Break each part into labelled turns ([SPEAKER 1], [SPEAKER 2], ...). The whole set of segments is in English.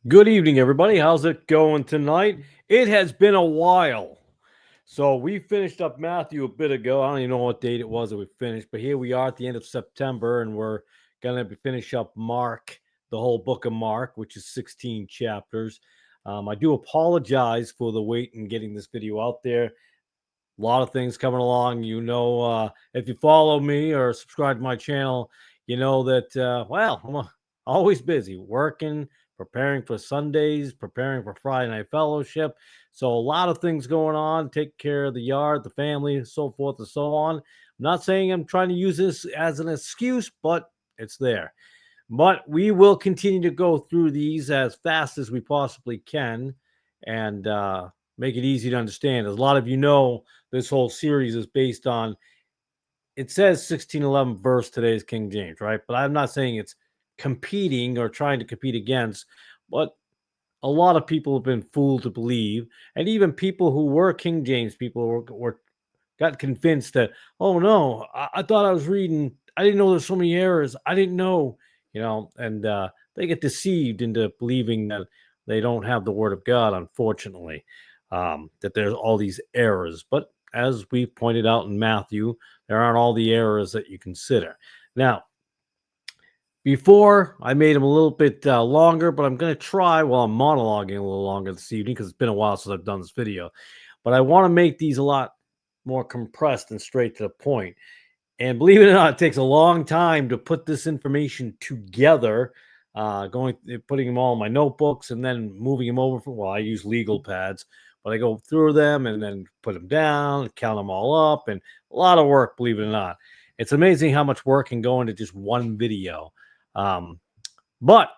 [SPEAKER 1] Good evening, everybody. How's it going tonight? It has been a while. So we finished up Matthew a bit ago. I don't even know what date it was that we finished, but here we are at the end of September, and we're going to finish up Mark, the whole book of Mark, which is 16 chapters. I do apologize for the wait in getting this video out there. A lot of things coming along. If you follow me or subscribe to my channel, you know that, I'm always busy working, preparing for Sundays, preparing for Friday Night Fellowship. So, a lot of things going on, take care of the yard, the family, so forth and so on. I'm not saying I'm trying to use this as an excuse, but it's there. But we will continue to go through these as fast as we possibly can and make it easy to understand. As a lot of you know, this whole series is based on, it says 1611 verse today's King James, right? But I'm not saying it's competing or trying to compete against, but a lot of people have been fooled to believe, and even people who were King James people were got convinced that, oh no, I thought I was reading, I didn't know there's so many errors. I didn't know, and they get deceived into believing that they don't have the word of God, unfortunately, that there's all these errors. But as we pointed out in Matthew, there aren't all the errors that you consider. Now, before I made them a little bit longer, but I'm going to try while I'm monologuing a little longer this evening because it's been a while since I've done this video. But I want to make these a lot more compressed and straight to the point. And believe it or not, it takes a long time to put this information together, putting them all in my notebooks and then moving them over. I use legal pads, but I go through them and then put them down, count them all up, and a lot of work, believe it or not. It's amazing how much work can go into just one video. But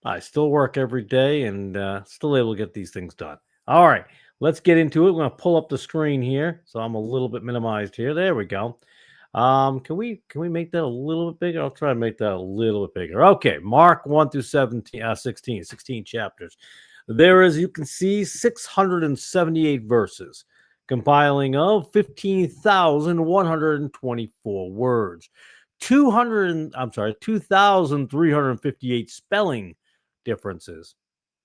[SPEAKER 1] I still work every day and still able to get these things done. All right, let's get into it. We're going to pull up the screen here, so I'm a little bit minimized here. There we go. Can we make that a little bit bigger? I'll try to make that a little bit bigger. Okay, Mark 1 through 16 chapters. There is, you can see, 678 verses, compiling of 15,124 words. 2,358 spelling differences.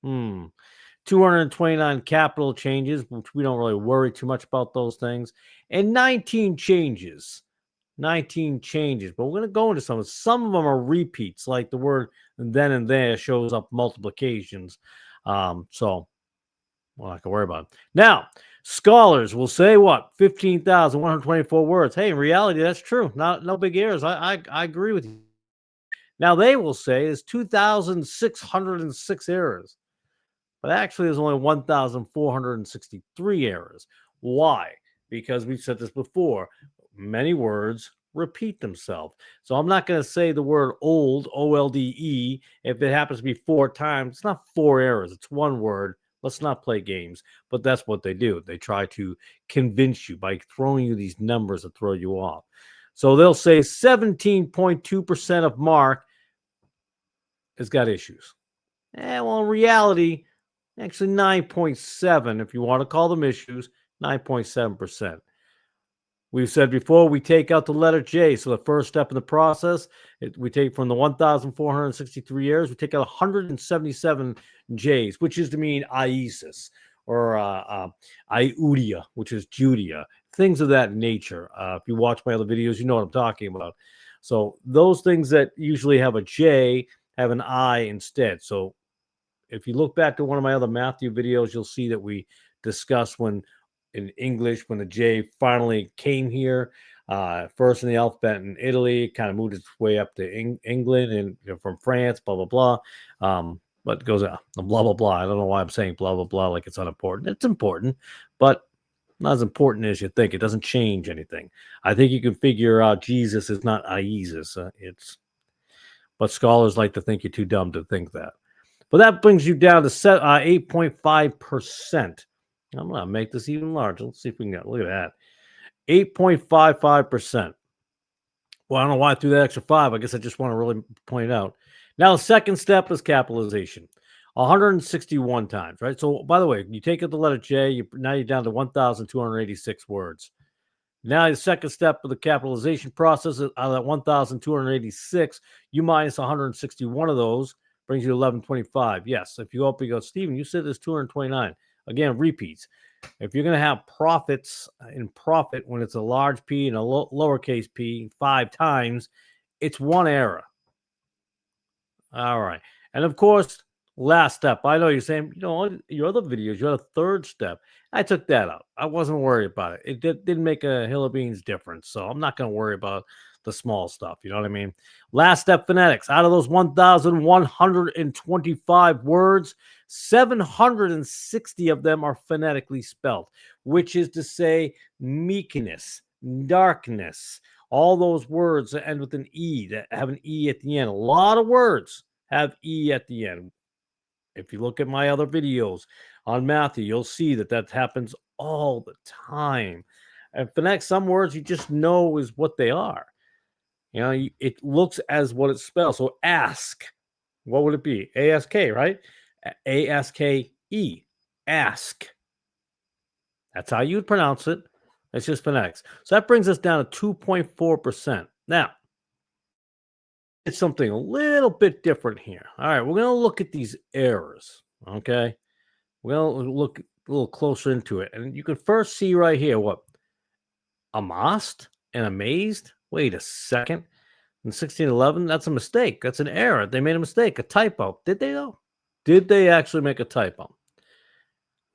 [SPEAKER 1] 229 capital changes, which we don't really worry too much about those things, and 19 changes. 19 changes, but we're going to go into some. Some of them are repeats, like the word then and there shows up multiple occasions. So, well, I can worry about it. Now, scholars will say what? 15,124 words. Hey, in reality, that's true. No big errors. I agree with you. Now, they will say there's 2,606 errors, but actually there's only 1,463 errors. Why? Because we've said this before. Many words repeat themselves. So I'm not going to say the word old, O-L-D-E, if it happens to be 4 times. It's not 4 errors. It's one word. Let's not play games. But that's what they do. They try to convince you by throwing you these numbers that throw you off. So they'll say 17.2% of Mark has got issues. Well, in reality, actually 9.7, if you want to call them issues, 9.7%. We've said before, we take out the letter J. So the first step in the process, we take from the 1,463 errors, we take out 177 J's, which is to mean Isis or Iudia, which is Judea, things of that nature. If you watch my other videos, you know what I'm talking about. So those things that usually have a J have an I instead. So if you look back to one of my other Matthew videos, you'll see that we discuss when in English, when the J finally came here, first in the alphabet in Italy, kind of moved its way up to England and from France, blah, blah, blah. But it goes, blah, blah, blah. I don't know why I'm saying blah, blah, blah like it's unimportant. It's important, but not as important as you think. It doesn't change anything. I think you can figure out Jesus is not Isis. But scholars like to think you're too dumb to think that. But that brings you down to 8.5%. I'm going to make this even larger. Let's see if we can get, look at that. 8.55%. Well, I don't know why I threw that extra 5. I guess I just want to really point it out. Now, the second step is capitalization. 161 times, right? So, by the way, you take out the letter J, now you're down to 1,286 words. Now, the second step of the capitalization process, out of that 1,286, you minus 161 of those, brings you to 1125. Yes. If you go up, you go, Stephen, you said there's 229. Again, repeats. If you're going to have profits in profit when it's a large P and a lowercase p 5 times, it's one error. All right. And of course, last step. I know you're saying, your other videos, you had a third step. I took that out. I wasn't worried about it. It didn't make a hill of beans difference. So I'm not going to worry about the small stuff. You know what I mean? Last step phonetics. Out of those 1,125 words, 760 of them are phonetically spelled, which is to say meekness, darkness, all those words that end with an E, that have an E at the end. A lot of words have E at the end. If you look at my other videos on Matthew, you'll see that happens all the time. And phonetics, some words you just know is what they are. It looks as what it spells. So ask, what would it be? A-S-K, right? A-S-K-E, ask. That's how you would pronounce it. It's just phonetics. So that brings us down to 2.4%. Now, it's something a little bit different here. All right, we're going to look at these errors, okay? We're going to look a little closer into it. And you can first see right here what? Amazed and amazed? Wait a second. In 1611, that's a mistake. That's an error. They made a mistake, a typo. Did they, though? Did they actually make a typo?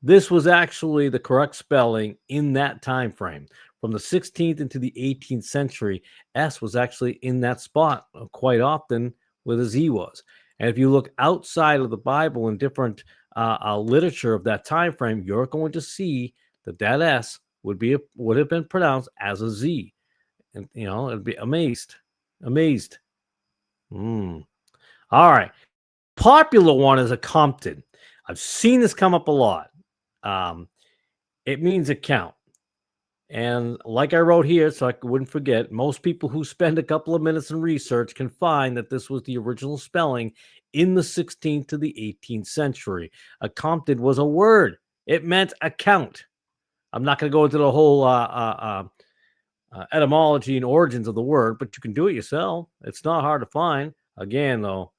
[SPEAKER 1] This was actually the correct spelling in that time frame. From the 16th into the 18th century, S was actually in that spot quite often where the Z was. And if you look outside of the Bible and different literature of that time frame, you're going to see that S would have been pronounced as a Z. And it'd be amazed. All right. Popular one is a Compton. I've seen this come up a lot. It means account. And like I wrote here, so I wouldn't forget, most people who spend a couple of minutes in research can find that this was the original spelling in the 16th to the 18th century. Accompted was a word. It meant account. I'm not going to go into the whole etymology and origins of the word, but you can do it yourself. It's not hard to find. Again, though,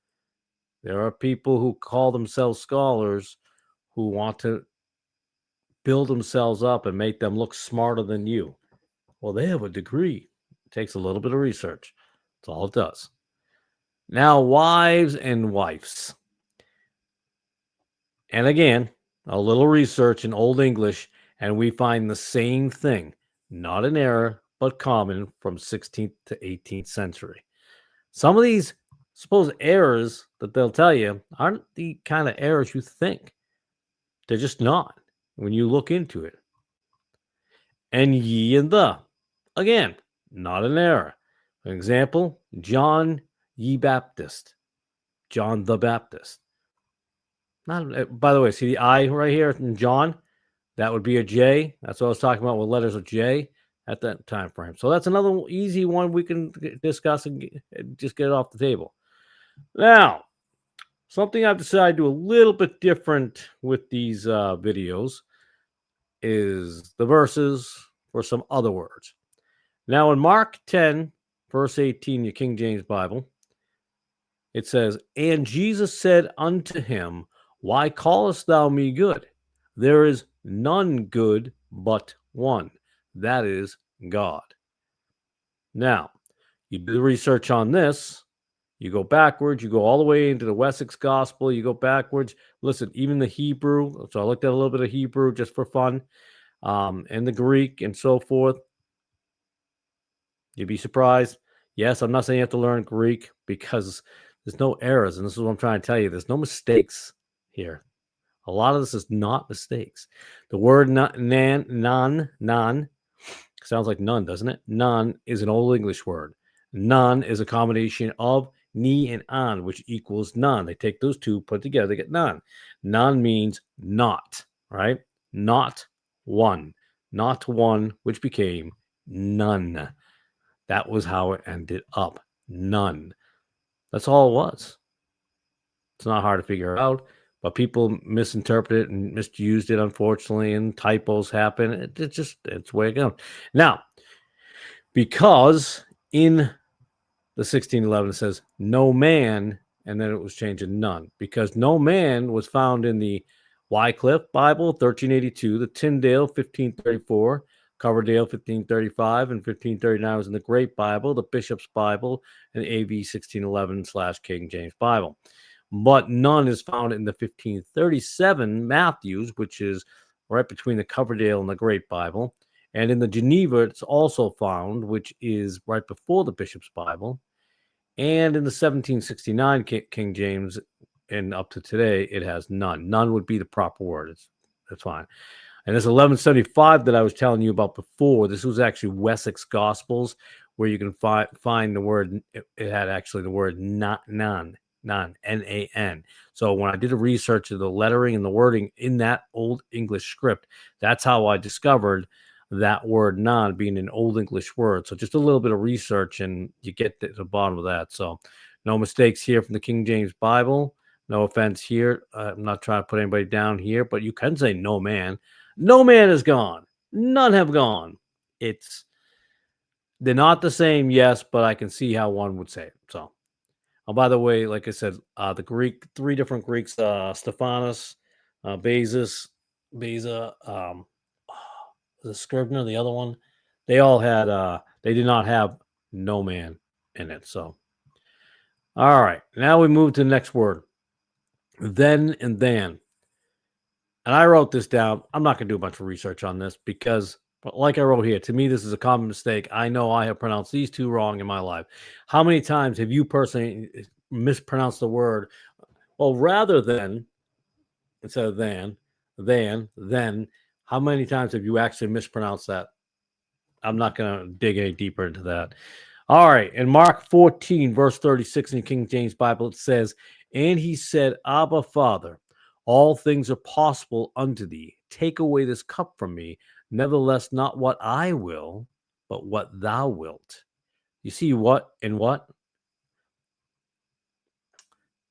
[SPEAKER 1] there are people who call themselves scholars who want to build themselves up and make them look smarter than you. Well, they have a degree. It takes a little bit of research. That's all it does. Now, wives and wifes. And again, a little research in Old English, and we find the same thing. Not an error, but common from 16th to 18th century. Some of these supposed errors that they'll tell you aren't the kind of errors you think. They're just not when you look into it. And ye and the. Again, not an error. An example, John ye Baptist. John the Baptist. Not, by the way, see the I right here in John? That would be a J. That's what I was talking about with letters of J at that time frame. So that's another easy one we can discuss and just get it off the table. Now, something I've decided to do a little bit different with these videos is the verses for some other words. Now, in Mark 10, verse 18, your King James Bible, it says, "And Jesus said unto him, Why callest thou me good? There is none good but one, that is God." Now, you do the research on this. You go backwards. You go all the way into the Wessex Gospel. You go backwards. Listen, even the Hebrew. So I looked at a little bit of Hebrew just for fun, and the Greek and so forth. You'd be surprised. Yes, I'm not saying you have to learn Greek because there's no errors. And this is what I'm trying to tell you. There's no mistakes here. A lot of this is not mistakes. The word non, sounds like none, doesn't it? None is an Old English word. None is a combination of ni and an, which equals none. They take those two, put together, they get none. None means not, right? Not one. Not one, which became none. That was how it ended up. None. That's all it was. It's not hard to figure out, but people misinterpret it and misused it, unfortunately, and typos happen. It's the way it goes. Now, because in the 1611 it says no man and then it was changed to none, because no man was found in the Wycliffe Bible, 1382, the Tyndale, 1534, Coverdale, 1535, and 1539 was in the Great Bible, the Bishop's Bible, and AV 1611/King James Bible. But none is found in the 1537 Matthews, which is right between the Coverdale and the Great Bible. And in the Geneva, it's also found, which is right before the Bishop's Bible. And in the 1769 King James and up to today, it has none. None would be the proper word. That's fine. And this 1175 that I was telling you about before, this was actually Wessex Gospels, where you can find the word. It had actually the word none, N-A-N. So when I did a research of the lettering and the wording in that Old English script, that's how I discovered that word non being an Old English word. So just a little bit of research and you get to the bottom of that. So no mistakes here from the King James Bible. No offense here. I'm not trying to put anybody down here, but you can say no man. No man is gone. None have gone. They're not the same, yes, but I can see how one would say it. So, by the way, like I said, the Greek, 3 different Greeks, Stephanus, Beza, the Scribner, the other one, they all had, they did not have no man in it. So, all right, now we move to the next word, then and then. And I wrote this down. I'm not going to do a bunch of research on this because, like I wrote here, to me, this is a common mistake. I know I have pronounced these 2 wrong in my life. How many times have you personally mispronounced the word? Well, rather than, instead of then, then, how many times have you actually mispronounced that? I'm not going to dig any deeper into that. All right. In Mark 14, verse 36 in the King James Bible, it says, "And he said, Abba, Father, all things are possible unto thee. Take away this cup from me. Nevertheless, not what I will, but what thou wilt." You see what and what?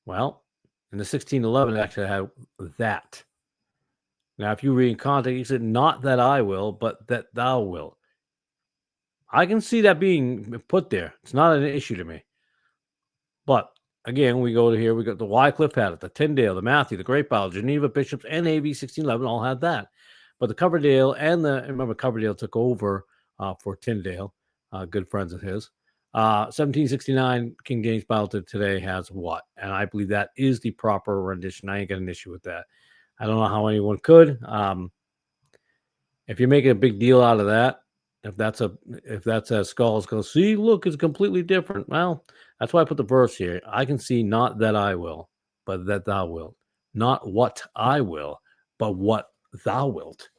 [SPEAKER 1] Well, in the 1611, it actually had that. Now, if you read in context, he said, "Not that I will, but that thou wilt." I can see that being put there. It's not an issue to me. But again, we go to here. We got the Wycliffe had it, the Tyndale, the Matthew, the Great Bible, Geneva Bishops, and AV 1611 all had that. But the Coverdale and remember Coverdale took over for Tyndale, good friends of his. 1769 King James Bible today has what? And I believe that is the proper rendition. I ain't got an issue with that. I don't know how anyone could. If you're making a big deal out of that, if that's a skull, going to see, look, it's completely different. Well, that's why I put the verse here. I can see not that I will, but that thou wilt. Not what I will, but what thou wilt.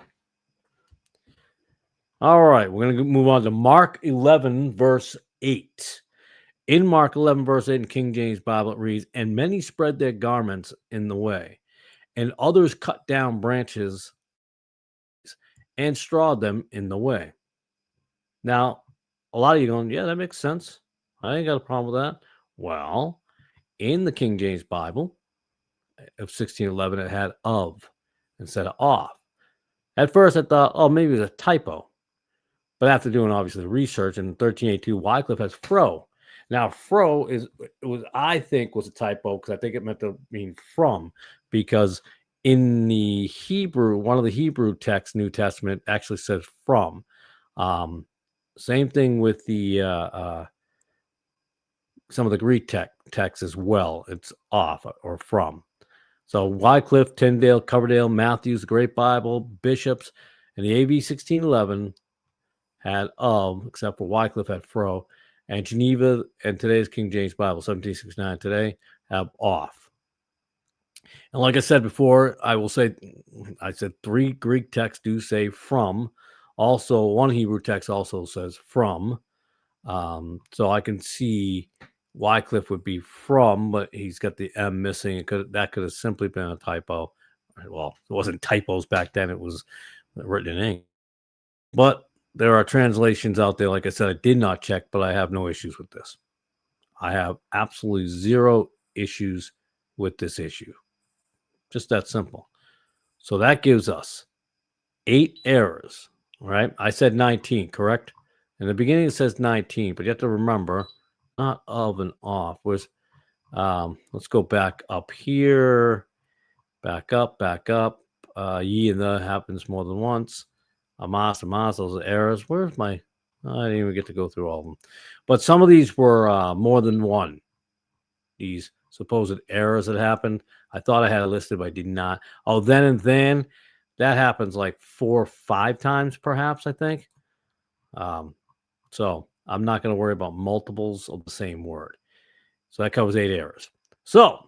[SPEAKER 1] All right, we're going to move on to Mark 11, verse 8. In Mark 11, verse 8 in King James Bible, it reads, "And many spread their garments in the way, and others cut down branches and strawed them in the way." Now, a lot of you going, yeah, that makes sense. I ain't got a problem with that. Well, in the King James Bible of 1611, it had of instead of off. At first, I thought, oh, maybe it was a typo. But after doing, obviously, research in 1382, Wycliffe has fro. Now, fro I think, was a typo because I think it meant to mean from, because in the Hebrew, one of the Hebrew texts, New Testament, actually says from. Same thing with the some of the Greek texts as well. It's off or from. So Wycliffe, Tyndale, Coverdale, Matthews, the Great Bible, Bishops, and the AV 1611 had of, except for Wycliffe had fro, and Geneva and today's King James Bible, 1769 today, have off. And like I said before, I said 3 Greek texts do say from. Also, one Hebrew text also says from. So I can see Wycliffe would be from, but he's got the M missing. That could have simply been a typo. Well, it wasn't typos back then. It was written in ink. But there are translations out there. Like I said, I did not check, but I have no issues with this. I have absolutely 0 issues with this issue. Just that simple. So that gives us 8 errors, right? I said 19, correct? In the beginning, it says 19, but you have to remember, not of and off. Let's go back up here. Back up, back up. Ye and the happens more than once. Amas, those are errors. Where's my... I didn't even get to go through all of them. But some of these were more than one. These supposed errors that happened. I thought I had it listed, but I did not. Oh, then and then. That happens like 4 or 5 times, perhaps, I think. So I'm not going to worry about multiples of the same word. So that covers 8 errors. So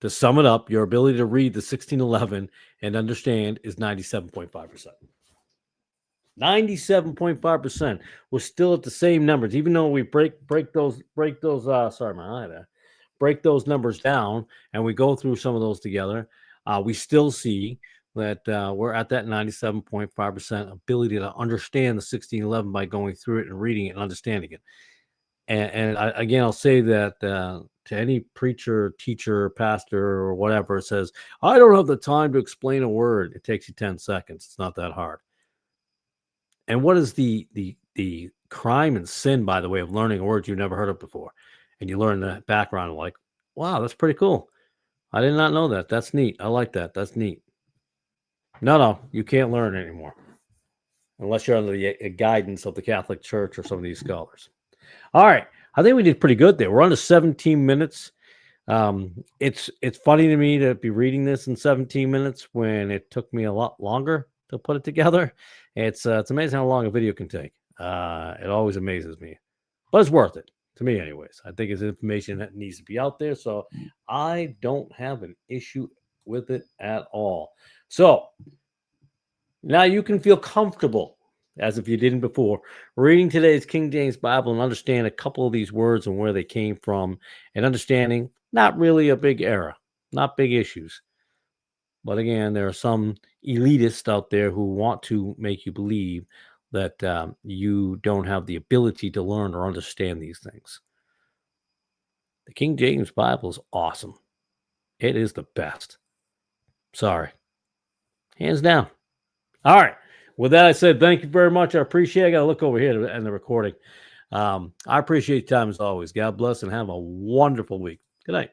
[SPEAKER 1] to sum it up, your ability to read the 1611 and understand is 97.5%. 97.5%. We're still at the same numbers, even though we break those sorry, my eye there. Break those numbers down and we go through some of those together. We still see that we're at that 97.5% ability to understand the 1611 by going through it and reading it and understanding it. And again, I'll say that to any preacher, teacher, pastor, or whatever says, I don't have the time to explain a word. It takes you 10 seconds. It's not that hard. And what is the crime and sin, by the way, of learning a word you've never heard of before? And you learn the background, like, wow, that's pretty cool. I did not know that. That's neat. I like that. That's neat. No, you can't learn anymore unless you're under the guidance of the Catholic Church or some of these scholars. All right. I think we did pretty good there. We're on to 17 minutes. It's funny to me to be reading this in 17 minutes when it took me a lot longer to put it together. It's amazing how long a video can take. It always amazes me, but it's worth it to me anyways. I think it's information that needs to be out there, so I don't have an issue with it at all. So now you can feel comfortable, as if you didn't before, reading today's King James Bible and understand a couple of these words and where they came from, and understanding not really a big error, not big issues. But again, there are some elitists out there who want to make you believe that you don't have the ability to learn or understand these things. The King James Bible is awesome. It is the best. Sorry. Hands down. All right. With that, I said thank you very much. I appreciate it. I got to look over here to end the recording. I appreciate your time as always. God bless and have a wonderful week. Good night.